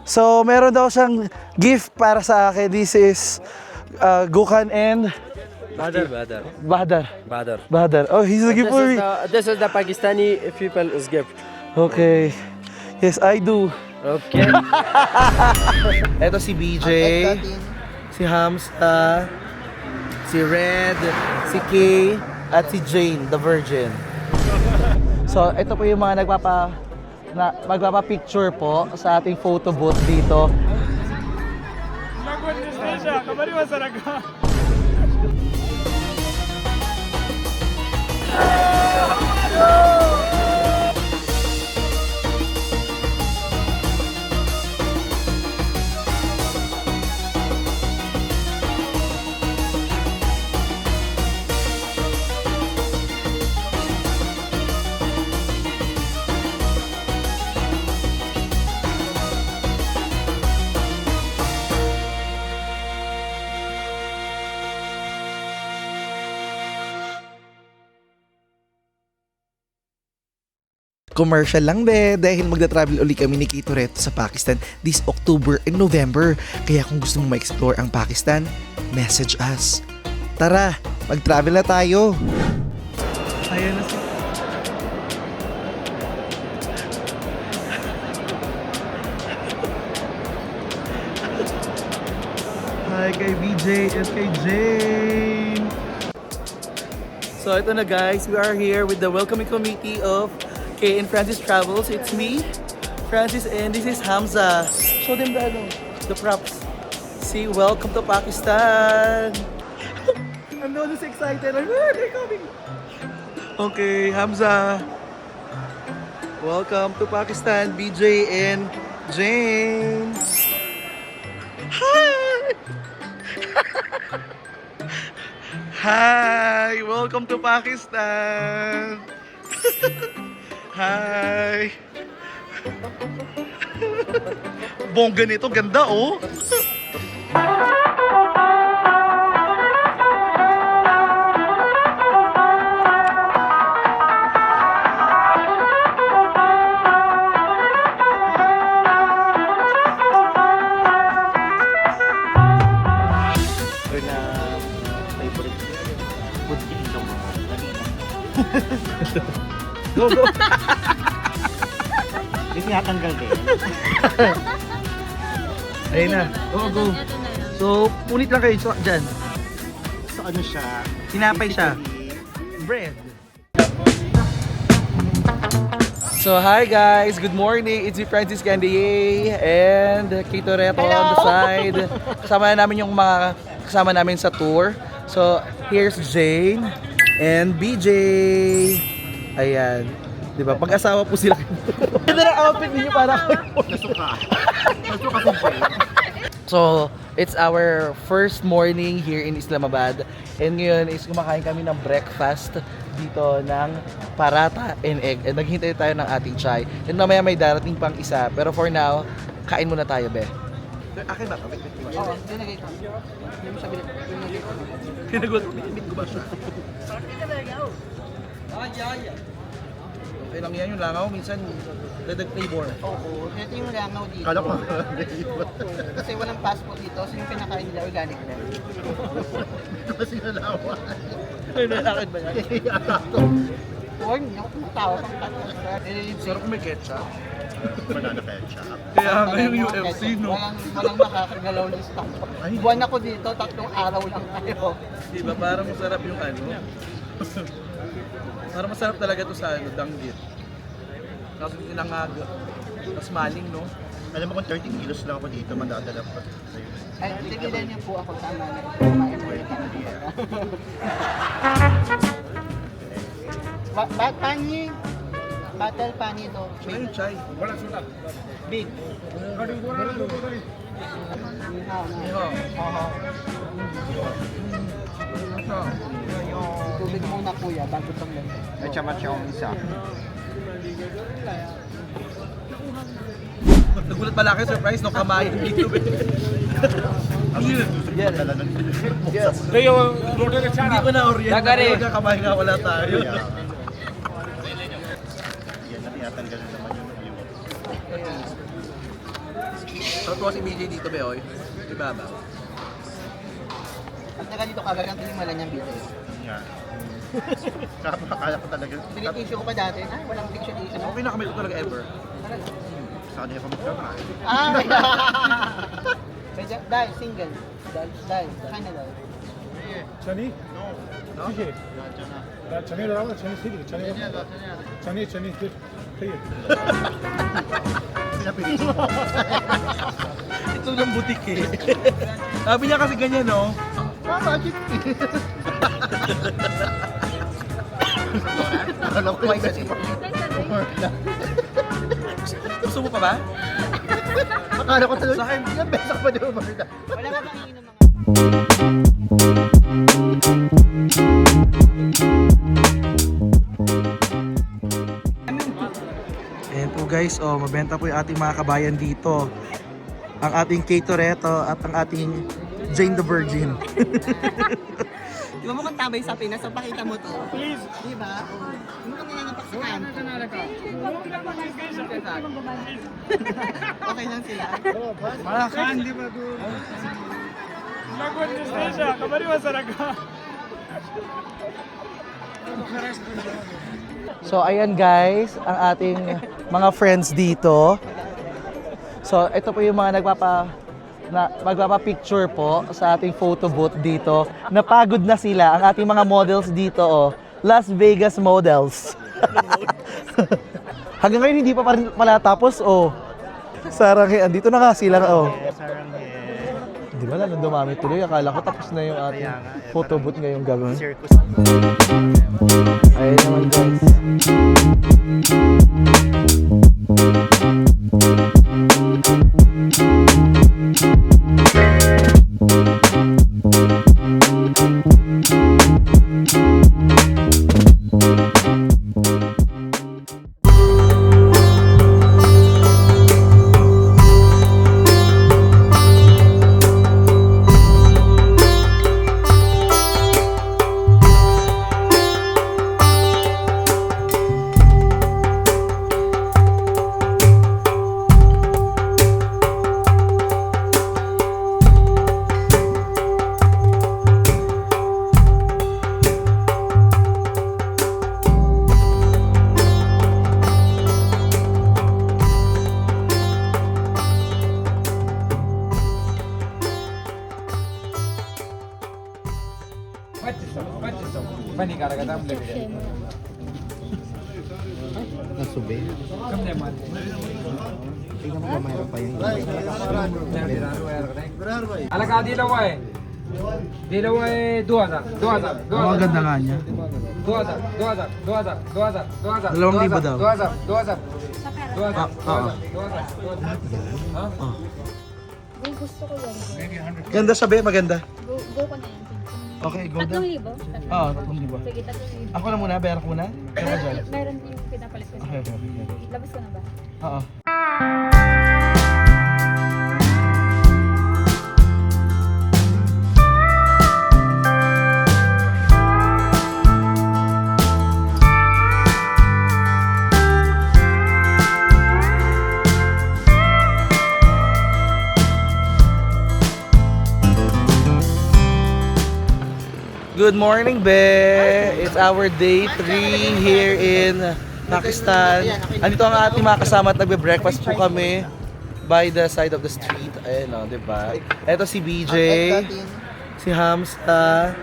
So, meron daw siyang gift para sa akin. This is Gukhan and Badar. Oh, he's a gift for me. This is the Pakistani people's gift. Okay. Yes, I do. Okay. Ito si BJ, si Hamza, si Red, si Kay, at si Jane, the Virgin. So, ito po yung mga magpapa-picture po sa ating photo booth dito. Commercial lang dahil magda-travel uli kami ni Kito Reto sa Pakistan this October and November. Kaya kung gusto mo ma-explore ang Pakistan, message us. Tara, mag-travel na tayo. Ayan na siya. Hi kay BJ and kay Jane. So ito na guys, we are here with the welcoming committee of Kay and Francis Travels. It's me, Francis, and this is Hamza. Show them the props. See, welcome to Pakistan. I'm not just excited. They're coming. Okay, Hamza. Welcome to Pakistan, BJ and Jane. Hi. Hi, welcome to Pakistan. Hi! Bongga nito, ganda oh! Favorite food dito mo. Go, go! Hindi tinatanggal din. Ayun na. Go, go. So, punit lang kayo dyan. So ano siya? Tinapay siya. Bread. So, hi guys! Good morning! It's me, Francis Candier and Kito Reto on the side. Kasama namin yung mga kasama namin sa tour. So, here's Jane and BJ. Ayan. Diba? Pag-asawa po sila. Ganda ng outfit ninyo para Nasuka. Nasuka si Jay. So, it's our first morning here in Islamabad. And ngayon is kumakain kami ng breakfast dito ng parata and egg. And naghintay tayo ng ating chai. And mamaya may darating pang isa. Pero for now, kain muna tayo, be. Akin ba? Oo, dinagay ko. Hindi mo sabi na. Kinagot, bit ko ba siya? Okay lang yan yung langaw. Minsan, dadag flavor. Oo, ito yung langaw dito. Kala ko. Kasi walang passport dito, so yung pinakain nila organic lang. Kasi nalawa. Ay, nalakad ba yan? Huwag niyo, tumatawa pang tatlo. Sarap kung may ketchup. Banana ketchup. Kaya nga yung UFC, no? Walang makakagalaw ng stock. Buwan ako dito, 3 araw lang tayo. Diba, parang masarap yung ano. Parang masarap talaga to sa ano, danggit. Tapos inangag. Tapos maling, no? Alam mo kung 30 kilos lang ako dito, madadala ko. Ay, tigilan niyo po ako tama na. Kumain mo rin. Pani? Battle pani to. Tsaka yung chai. Big. Tubig muna kuya, bago itong lento. May chamat siya akong isa. Nagulat pala kayo, surprise, no? Kamayin dito. Yes. Hindi ko na orient. Nagari. Kamayin nga wala tayo. Yan na tinatanggal naman yung Totoo si BJ dito, Beoy. Diba ba? At naganito ka, gagantiin mo lang yung video. Yan. Akala ko talaga. Tinitissue ko pa dati. Ay, walang picture dito. Ako pinakamay ko talaga ever. Sa kanya ka magkama. Ah! Dahil, single. Dahil. Kanya daw. Chani? No. ठीक है चने लगाओ चने सीख चने चने चने फिर ठीक है Pinapilitin mo. Ito lang butik eh. Sabi niya kasi ganyan, no? Bakit? Alam ko yung kasi. Gusto mo pa ba? Akala ko talaga. Sa akin. Ilang beses pa di umarda. Wala ka bang iinom mga... Ayan po guys, oh, mabenta po yung ating mga kabayan dito. Ang ating Kay Toretto at ang ating Jane the Virgin. Di ba mukhang tabay sa Pinas? So pakita mo to. Please. Di ba? Hindi kami nanapaksakan. Okay lang sila. Malakan di ba tu Lagon ni Stasha kabari masaraka So ayan guys, ang ating mga friends dito. So ito po yung mga magpapa-picture po sa ating photo booth dito. Napagod na sila, ang ating mga models dito, oh. Las Vegas models. Hanggang ngayon hindi pa pala tapos, oh. Saranghe, andito na nga sila, oh. Di ba na dumami tuloy? Akala ko tapos na yung ating photo booth ngayong gagawin. Circus. Ayun naman guys. अलग आधी लवा है दिला हुआ है 2000 2000 Ang maganda nga niya. 2000 2000 2000 2000 2000 Dalawang libo daw. 2000 2000 Go, gusto ko yan. Ganda siya, be, maganda. Go ko na yan. Okay, go daw. 3,000? Oo, 3,000. Sige, 3,000. Ako na muna, bayaran ko muna. Kaya ka dyan. Meron yung pinapalit ko. Okay, okay, okay. Labas ko na ba? Oo. Good morning, Be! It's our day 3 here in Pakistan. Andito ang ating mga kasama at nagbe-breakfast po kami by the side of the street. Ayun o, diba? Ito si BJ, si Hamza,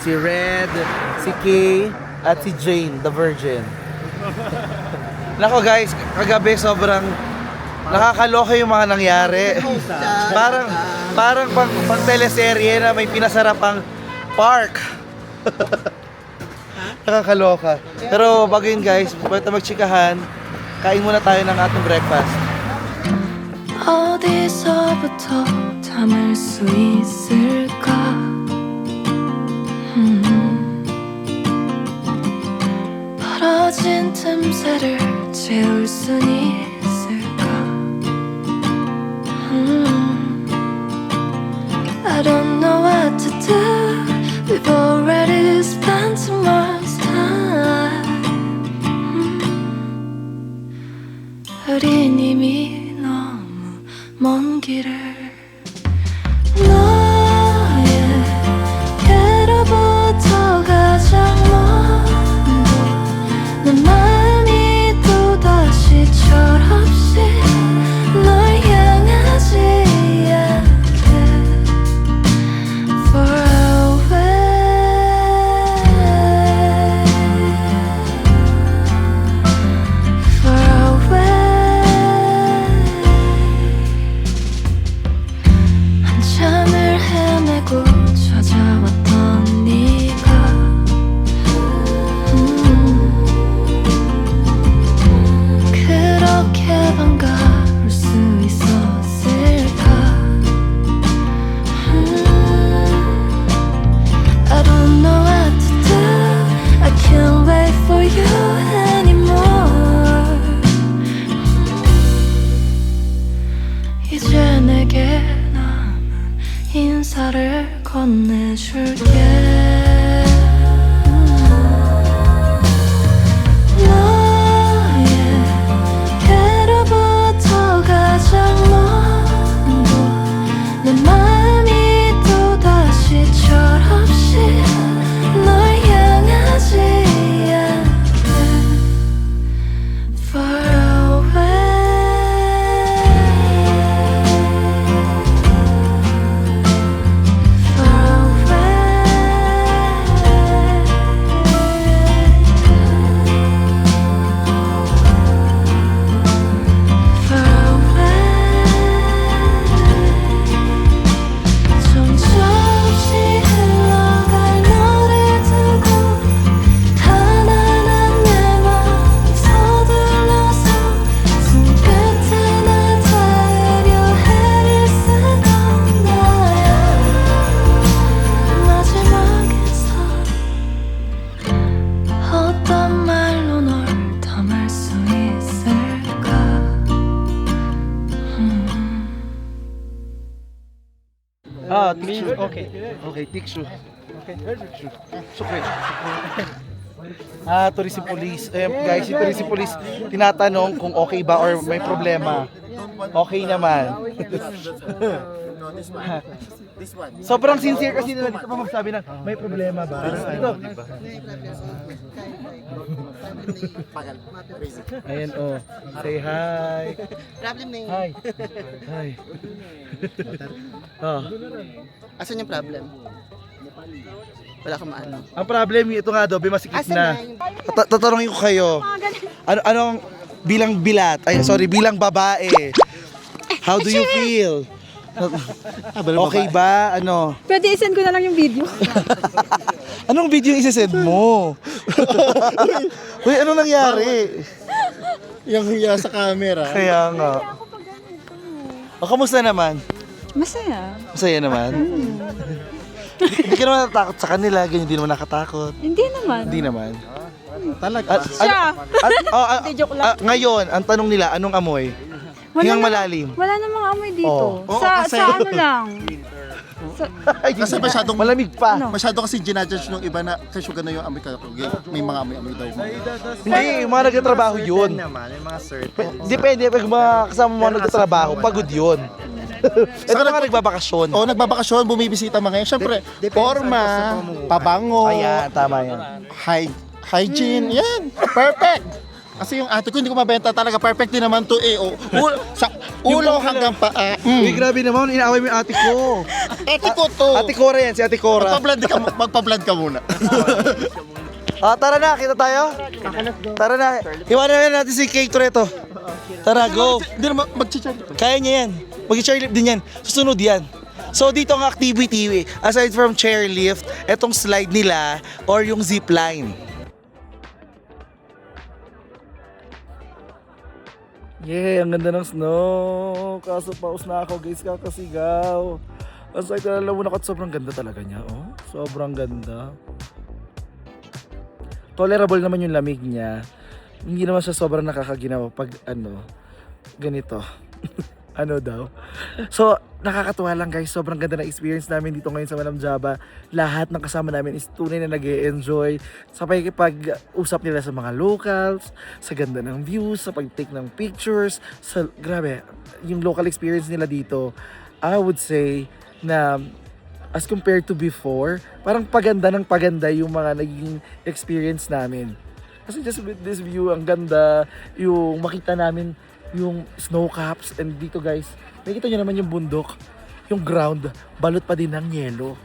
si Red, si Kay, at si Jane, the Virgin. Nako guys, kagabi sobrang nakakaloka yung mga nangyari. Parang pang teleserye na may pinasarapang park. Nakakaloka. Pero bago yun guys, bago tayo magchikahan, kain muna tayo ng ating breakfast. 어디서부터 담을 수 있을까 벌어진 틈새를 채울 순 있을까 I don't know what to do We've already spent too much time 우린 이미 너무 먼 길을 너에게로부터 가장 먼 내 마음이 또다시 철없이 널 향하지 않게 Far away Far away 한참을 헤매고 찾아왔던 네가 그렇게 반가울 수 있었을까 I don't know what to do I can't wait for you anymore 이제 내게 남은 인사를 건네줄게 너에게로부터 가장 먼 내 마음이 또다시 철없이 널 향하지 않게 Far away Far away Far away 정처없이 흘러갈 너를 두고 가난한 내 맘 서둘러서 손끝에 날 닿으려 애를 쓰던 나야 마지막에서 어떤 말로 널 담을 수 있을까 Tissue. Okay. Okay, tissue. Okay. Tourism police. Guys, yung tourism police, tinatanong kung okay ba or may problema. Okay naman. Sobrang sincere kasi nila dito pa magsabi na may problema ba? Ito. Ayan oh. Say hi. Problem na yun. Hi. Hi. Oh. Asan yung problem? Wala kang maano. Ang problem ito nga daw, masikip Asan na. na yung... Tatanungin ko kayo. Anong bilang bilang babae. How do you feel? Okay ba? Ano? Pwede isend ko na lang yung video. Anong video yung isesend mo? Uy, anong nangyari? Yung hiya sa camera. Kaya nga. O, kamusta naman? Masaya. Masaya naman? Hindi ka naman natatakot sa kanila, ganyan, hindi naman nakatakot. Hindi naman. Hindi naman. Talaga. Siya! Hindi, joke lang. Ngayon, ang tanong nila, anong amoy? Hingang malalim. Wala namang amoy dito. Oo, Sa kasi- ano lang. Kasi masyadong Malamig pa. Ano? masyado kasi ginajudge nung iba na kasi gano'n yung amoy ka. May mga amoy-amoy daw. Hindi, yung mga nagtatrabaho yun. Depende, pag mga kasama mo mga nagtatrabaho, pagod yun. Ito mga nagbabakasyon. O nagbabakasyon, bumibisita mga yan. Siyempre, forma, pabango, Ayan, tama yan. hygiene, yan. Perfect! Kasi yung ate ko, hindi ko mabenta talaga. Perfect din naman to eh. Sa ulo hanggang paa. Uy, grabe naman, inaaway mo yung ate ko. Ate ko to. Ate Cora yan, si Ate Cora. Magpa-blood ka muna. Tara na, kita tayo. Tara na, iwanan na natin si Kate Toretto. Tara, go. Hindi naman, mag-charity. Kaya niya yan. Mag-chairlift din yan. Susunod yan. So dito ang activity, aside from chairlift, etong slide nila or yung zip line. Yeah, ang ganda ng snow. Kaso paus na ako guys, kakasigaw. Ang sakit na alam mo na at sobrang ganda talaga niya. Oh, sobrang ganda. Tolerable naman yung lamig niya. Hindi naman siya sobrang nakakaginawa pag ano, ganito. Ano daw? So, nakakatuwa lang guys. Sobrang ganda na experience namin dito ngayon sa Manam Java. Lahat ng kasama namin is tunay na nag-e-enjoy sa pag-usap nila sa mga locals, sa ganda ng views, sa pag-take ng pictures. Grabe, yung local experience nila dito, I would say na as compared to before, parang paganda ng paganda yung mga naging experience namin. Kasi just with this view, ang ganda, yung makita namin yung snow caps, and dito guys, nakikita nyo naman yung bundok, yung ground, balot pa din ng yelo.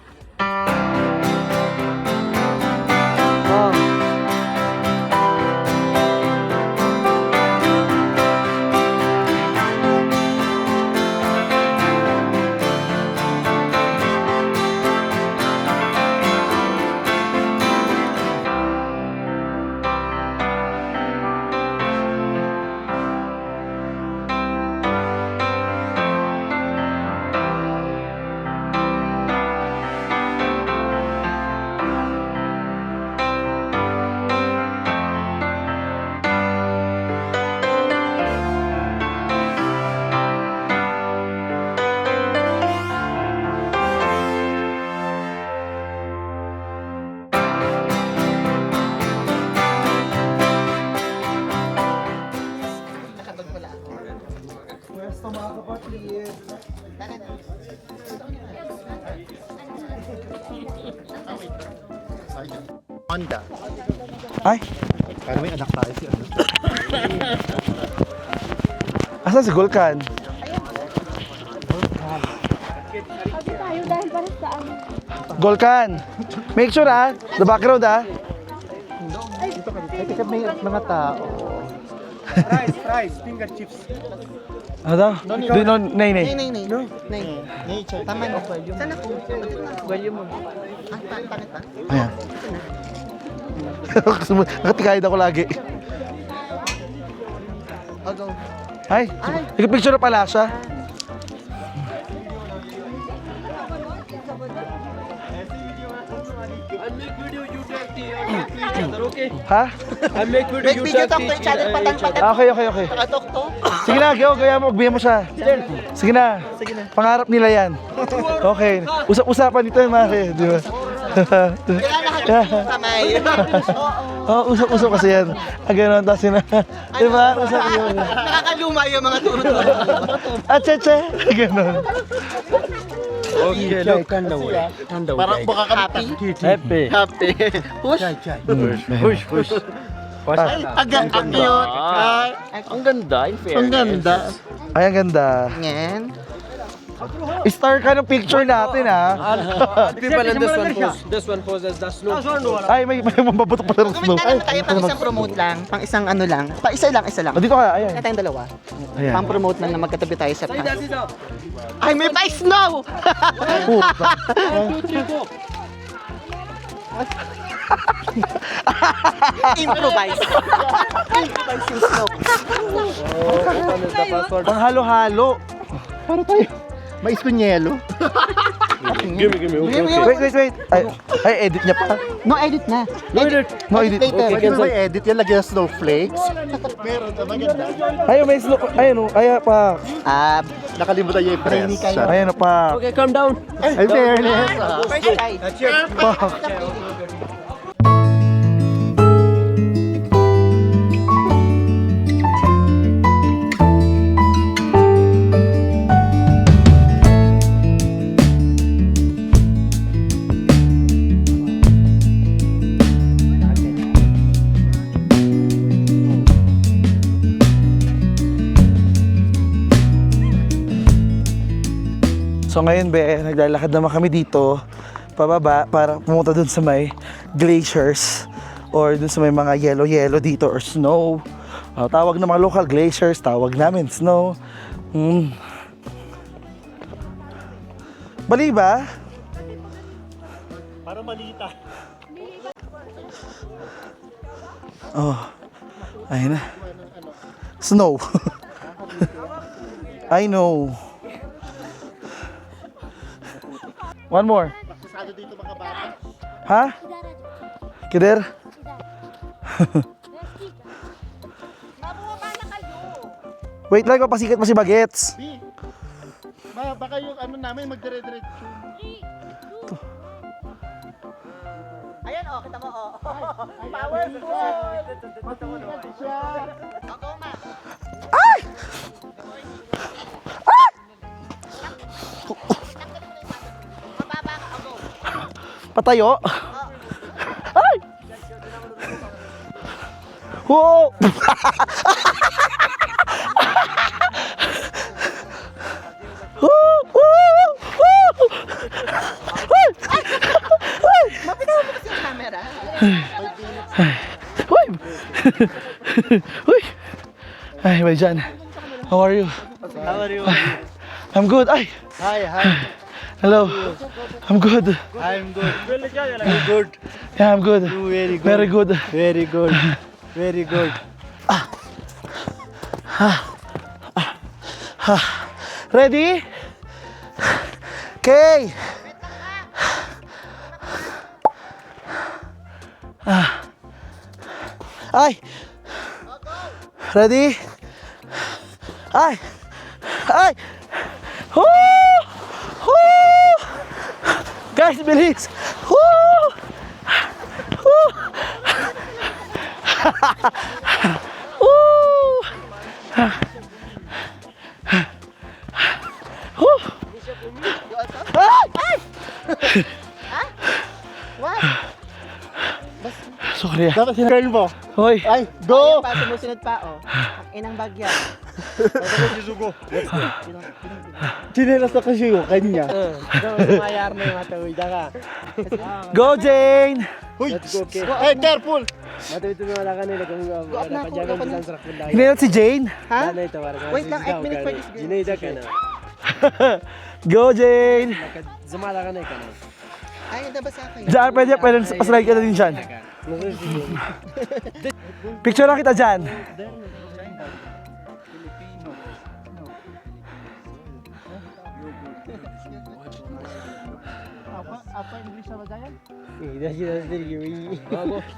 Honda. Ay, Pero may anak tayo si ano. asan si Gulkan? Tayo dahil para saan? Gulkan! Make sure the background Kasi may mga tao. Fries, finger chips. Ano? Do no, nay. Nay. Nature. Tama na. Saan ako? Volume mo. Pangit pa? Ayan. Nakatikayad ako lagi. O, go. Ay, picture na pala siya. Ha? Make video talk to each other, patang-patang. Okay. Talk to. Sige na, gaya mo, magbiyan mo siya. Sige na. Pangarap nila yan. Okay. Usap-usapan dito yung mga di ba? Kaya lahat yung kamay. Oo, usap-usap kasi yan. Gano'n, tapos yun na. Di ba? Usap yun. Nakakaluma yung mga turo-turo. Che. Gano'n. Okay, look. Parang baka kami. Happy. Happy. Push. Push. Ang cute. Ay, Ang ganda, in fairness. ang ganda. Ay, ang ganda. Yan. Star ka ng picture natin, ha? This one pose as the snow. Ay, may mababatok pa ng snow. Samantala tayo pang isang promote lang. Pang isang ano lang. Isa lang. Dito ka, ayan. Kaya tayong dalawa. Ayan. Pang promote lang na magkatabi tayo sa pass. Ay, may pa snow! Puta. Improvise. Improvise yung snow. Pang halo-halo. Para tayo. May iskunyelo. Wait. Ay, edit niya pa. No edit na. No edit. Later. Pwede na may edit yan, lagyan ng snowflakes. Meron na maganda. Ayun, may snow. Ayun, kaya pa. Nakalimutan niya yung press. Ayun pa. Okay, calm down. Ay, fairness. First try. So ngayon naglalakad naman kami dito pababa para pumunta dun sa may glaciers or dun sa may mga yellow dito or snow. Tawag ng mga local glaciers, tawag namin snow. Bali ba? Para malita. Oh, ayun na. Snow. I know. One more. Ha? Kider? Wait lang, papasikat pa si Bagets. Baka yung ano namin magdire-diretso. Ayan oh, kita mo oh. Powerful! Siya. Ako ma. Mababa ka ako. Patayo. Ay! Whoa! Mapitaw mo kasi yung camera. Uy! Uy! Ay, Bayjan. How are you? How are you? I'm good. Ay! Hi. Hello. I'm good. I'm good. You good? Yeah, I'm good. Very good. Very good. Very good. Very good. Ready? Okay. Ay. Ready? Ay. Ay. Woo! Woo! Guys, bilis. Woo! Woo! Woo! Woo! Ay! What? Sorry. Dapat sinagirl mo. Hoy. Ay, go! Pa, sumusunod pa oh. Inang bagyan. Chinelas na kasi yung kanya. Mayar na yung matawid ka. Go, Jane! Uy! Hey, careful! Hinayot si Jane. Ha? Wait lang, 8 minutes for this girl. Go, Jane! Ay, nanda ba sa akin? Diyan, pwede paslide ka na din dyan. Picture lang kita dyan.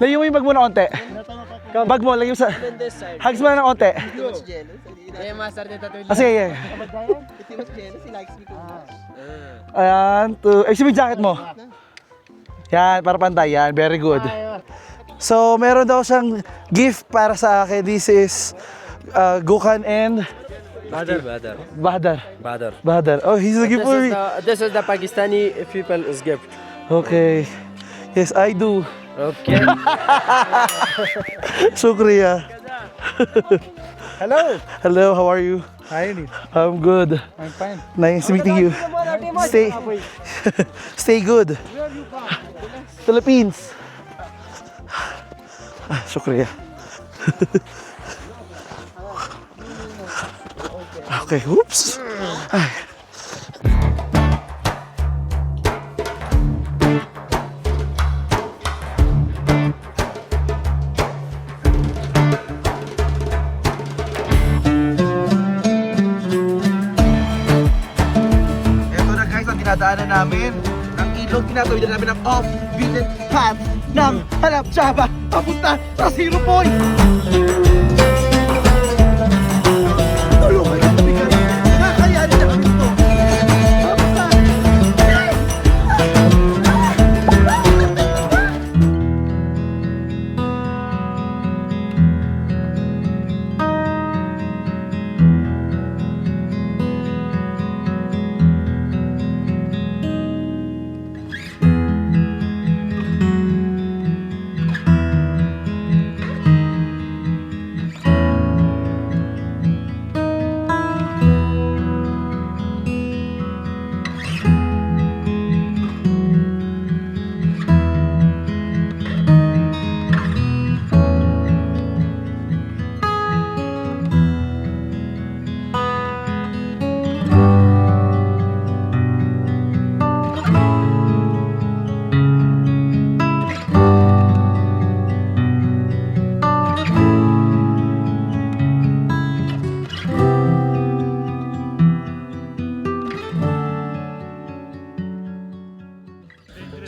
Layo mo yung bag mo na onte. Bag mo, layo sa... Hugs mo na ng onte. Too much jealous. Sige. Too much jealous. He likes me too much. Ayan, exhibit jacket mo. Yan, para pantay. Yan, very good. So, meron daw siyang gift para sa akin. This is Gukhan and Badar. Oh, he's a gift for me. This is the Pakistani people's gift. Okay. Yes, I do. Okay. Shukriya. Hello! Hello, how are you? Hi, I'm good. I'm fine. Nice meeting you. Stay good. Philippines. Shukriya. Okay, whoops. Ay. Ito na guys, ang dinadaanan namin ng ilog, tinatawid na namin ng off-beaten path ng Halap Java papunta sa Zero Point. Tulungan na kami guys, kakayanin na kami ito. Papunta.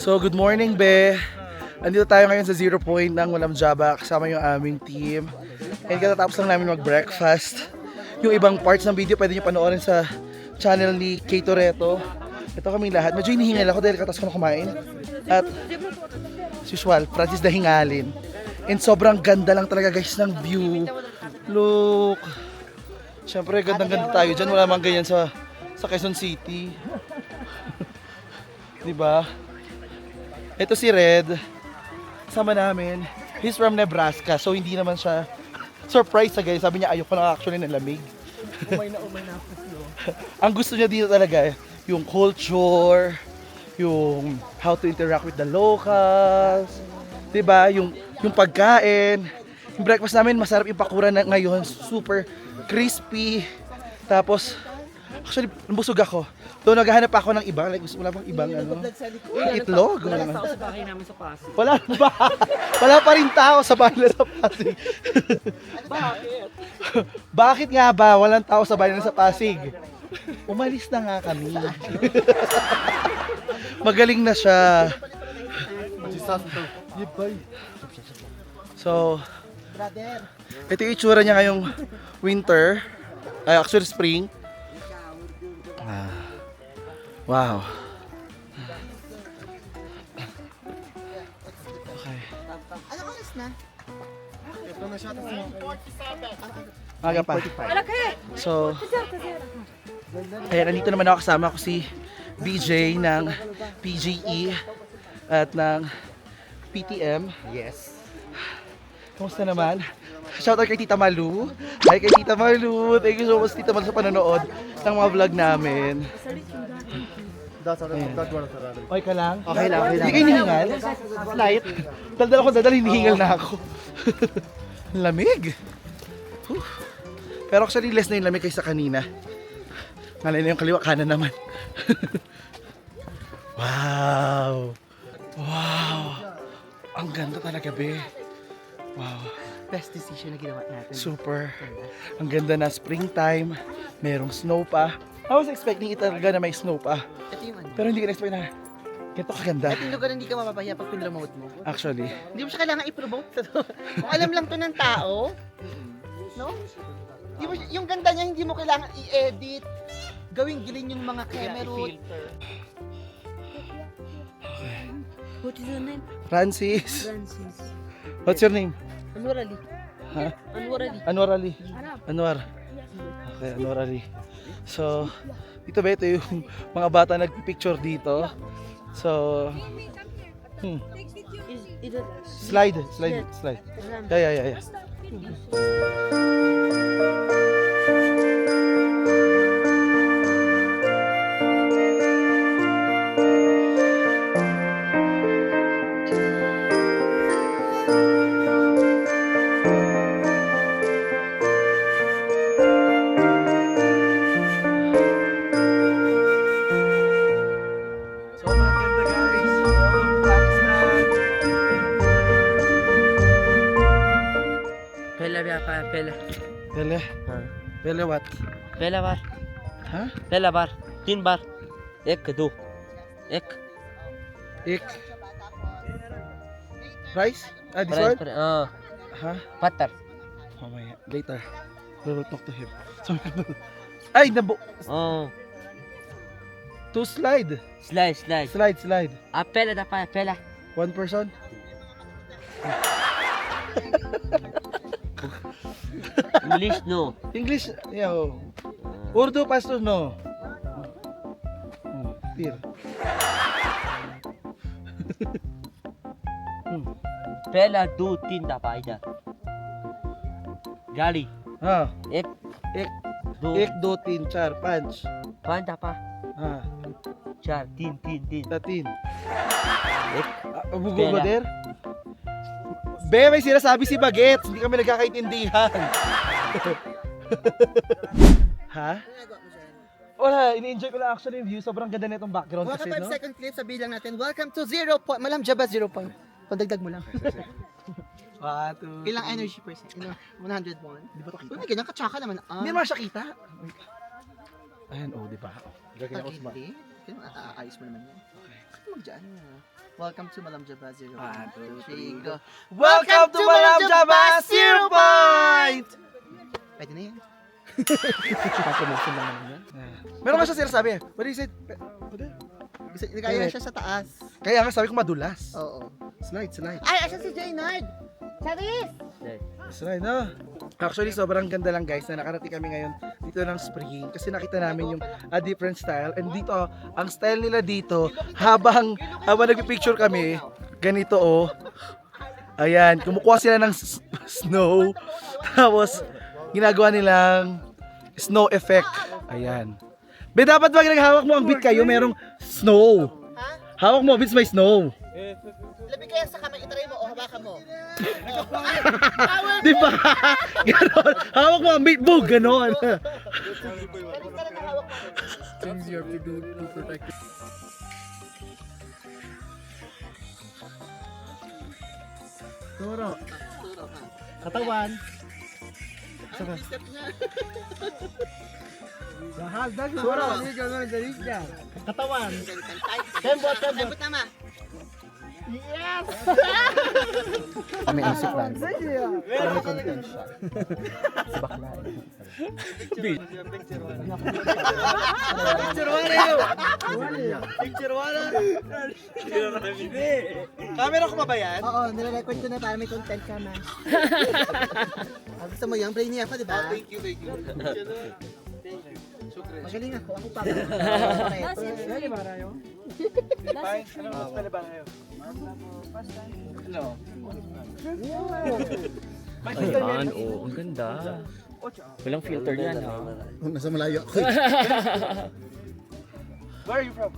So, good morning, Be. Andito tayo ngayon sa Zero Point ng Walam Java kasama yung aming team. And katatapos lang namin mag-breakfast. Yung ibang parts ng video pwede nyo panoorin sa channel ni Kay Toretto. Ito kami lahat. Medyo hinihingal ako dahil katas ko na kumain. At as usual, Francis Dahingalin. And sobrang ganda lang talaga guys ng view. Look. Siyempre, gandang-ganda tayo dyan. Wala mang ganyan sa Quezon City. Diba? Ito si Red. Sama namin. He's from Nebraska. So, hindi naman siya surprise sa guys. Sabi niya, ayoko na actually ng lamig. Umay na Ang gusto niya dito talaga, yung culture, yung how to interact with the locals, 'di ba? Yung pagkain. Yung breakfast namin masarap yung pakura na ngayon, super crispy. Tapos actually busog ako. Doon naghahanap ako ng ibang, like gusto mo lang bang ibang ano? Itlog. Wala tao sa bahay namin sa Pasig. Wala ba? Wala pa rin tao sa bahay nila sa Pasig. Bakit? Bakit nga ba walang tao sa bahay nila sa Pasig? Umalis na nga kami. Magaling na siya. So, Brother. ito yung itsura niya ngayong winter. Ay, actually spring. Wow. Okay. Ano oras na? Aga pa. So, ayan, nandito naman ako kasama ko si BJ ng PGE at ng PTM. Yes. Kumusta naman? Shoutout kay Tita Malu. Hi kay Tita Malu. Thank you so much Tita Malu sa panonood ng mga vlog namin. Okay ka lang? Okay lang, okay lang. Hindi kayo hinihingal? Light. Daldal ako, hinihingal na ako. Lamig. Whew. Pero actually less na yung lamig kaysa kanina. Nalay na yung kaliwa, kanan naman. Wow! Wow! Ang ganda talaga, be. Wow. Best decision na ginawa natin. Super. Ang ganda na springtime. Merong snow pa. I was expecting it talaga na may snow pa. Ito yung ano. Pero hindi ko na-expect na ganito kaganda. Ito yung lugar na hindi ka mapapahiya pag pinromote mo. Actually. Hindi mo siya kailangan i-promote. Kung alam lang to ng tao, no? Di mo, yung ganda niya, hindi mo kailangan i-edit. Gawing gilin yung mga camera roll. What is your name? Francis. Francis. What's your name? Anwar Ali. Ha? Anwar Ali. Anwar Ali. Arab. Anwar. Okay, Anwar Ali. So, dito ba ito yung mga bata nagpicture dito? So, Is it slide. Yeah. Sobrang ganda guys. Paris na. पहला व्यापार पहला Pele. Pele what? पहला बार Ha? पहला बार 3 बार 1 2 1 Ik. Rice? Ah, this price one? पर Ha? पत्थर Mamaya. Later. We will talk to him. So, ay, nabo. To slide. Slide slide Slide. आप पहला दफा पहला One person. English no English. Yo. Urdu pastor no. Tir. पहला 2 3 दफा इधर गाड़ी Ha. एक एक 2 एक दो तीन चार पाँच. 5 दफा Ha. 4 3 3 3 Tatin. एक Bugol ba der? Be, may sinasabi si Bagets. Hindi kami nagkakaintindihan. Ha? Wala, ini-enjoy ko lang actually yung view. Sobrang ganda na itong background Mga kasi, 5 no? second clip, sabihin lang natin, welcome to 0 point. Malam Jabba 0 point. Pandagdag mo lang. Ilang energy percent? 101? Di ba ito kita? Hindi, ganyan katsaka naman. Hindi naman siya kita. Ayan, oh, di ba? Hindi. Ayos mo naman yan. Bakit mag-dyan na? Welcome to Malam Jabba 0 point. Go. Welcome to Malam Jabba 0 Point! Pwede na yan. Promotion lang naman yan. Meron ka siya sinasabi. What is it? Kasi kaya siya sa taas. Kaya nga sabi ko madulas. Oo. Slide. Ay, asa si Jaynard? Charis! Slide na. Actually, sobrang ganda lang guys na nakarating kami ngayon dito ng spring kasi nakita namin yung a different style and dito, ang style nila dito habang nagpipicture kami, ganito oh. Ayan, kumukuha sila ng snow tapos ginagawa nilang snow effect. Ayan. Be, dapat ba naghawak mo ang beat kayo, merong snow. Hawak mo, beats may snow. Labi kaya sa kamay, itry mo o hawakan mo. Di ba? Ganon. Hawak mo ang beat, boom, ganon. Things you have to do to protect it. Turo. Katawan. Sura, hindi ka naman dali ka. Katawan. Kembot. Kembot tama. Kami ang si Franz. Kami content siya. Si bakla. Camera ko ba yan? Oo, nire-record ko na para may content ka na. Gusto mo yung play niya pa, di ba? Thank you. Magaling ako pa. Dali ba tayo? Fine. Ano mas ba kayo? Ano? Ayan, ang ganda. Walang filter yan, ha? Nasa malayo ako. Where are you from?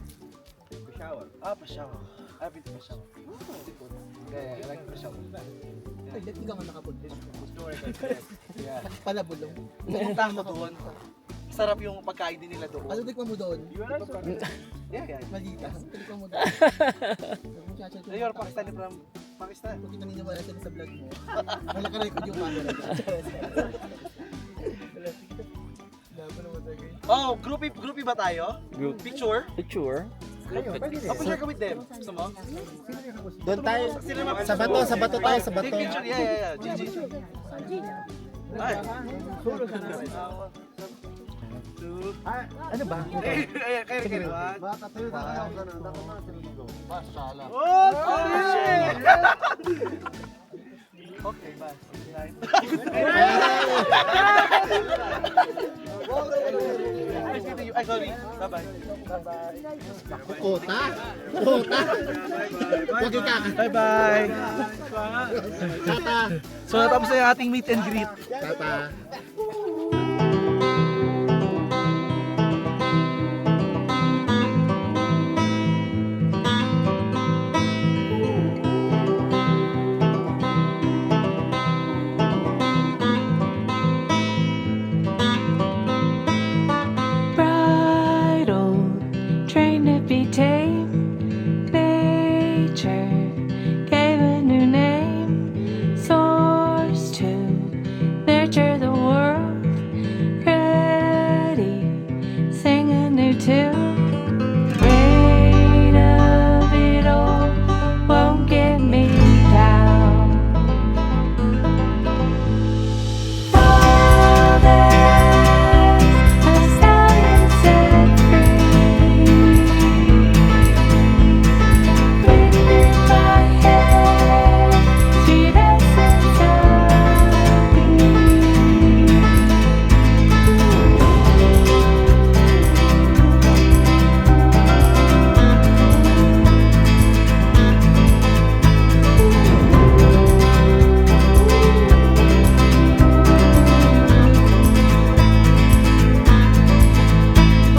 Peshawar. Peshawar. I've been to Peshawar. Yeah, I like Peshawar. Ay, hindi ka nga nakapunta. Pala bulong. Pumunta mo doon. Sarap yung pagkain din nila doon. Ano tikman mo doon? Yeah. Malita. Tikman mo doon. You're Pakistani from Pakistan. Kung di maniniwala sila sa vlog mo, malaka-record yung camera. Oh, groupie ba tayo? Group. Picture? Picture? Picture ka with them. Gusto mo? Doon tayo. Sa bato tayo, sa bato. Take picture, yeah. Gigi. Ay. Ano ba? Kaya. Oh, shit! Okay, bye. Nice meeting you. Ay, sorry. Bye-bye. Kota. Huwag yung kaka. Bye-bye. Tata. So, natapos na yung ating meet and greet. Tata. Bridle, trained to be tame. Nature gave a new name. Source to nurture the world. Ready, sing a new tune. Weight of it all won't get me down.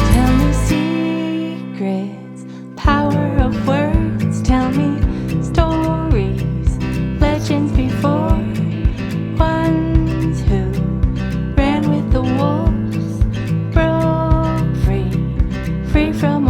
Tell me secrets, power of words. Tell me stories, legends before. Ones who ran with the wolves, broke free from